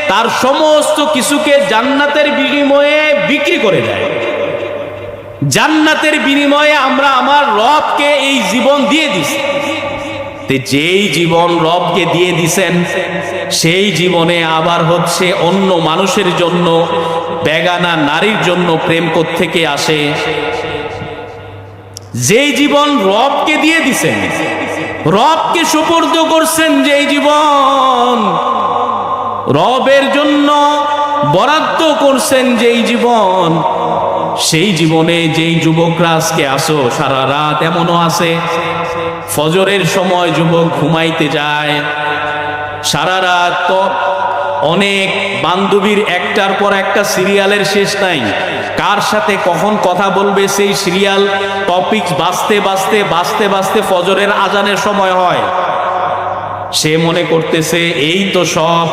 তার সমস্ত কিছুকে জান্নাতের বিনিময়ে বিক্রি করে দেয়। জান্নাতের বিনিময়ে আমরা আমার রবকে এই জীবন দিয়ে দিছি। যেই জীবন রবকে দিয়ে দিছেন সেই জীবনে আবার হচ্ছে অন্য মানুষের জন্য, বেগানা নারীর জন্য প্রেম কোত্থেকে আসে? যেই জীবন রবকে দিয়ে দিছেন, রবকে সুপর্দ করছেন, যেই জীবন রবের জন্য বরাদ্দ করছেন, যেই জীবন, সেই জীবনে যেই যুবকরা আজকে আসো সারা রাত, এমনও আছে ফজরের সময় যুবক ঘুমাইতে যায়, সারা রাত তো অনেক বান্ধবীর একটার পর একটা সিরিয়ালের শেষ নাই, কার সাথে কখন কথা বলবে সেই সিরিয়াল টপিক বাঁচতে বাঁচতে বাঁচতে বাঁচতে ফজরের আজানের সময় হয়। সে মনে করতেছে এই তো সব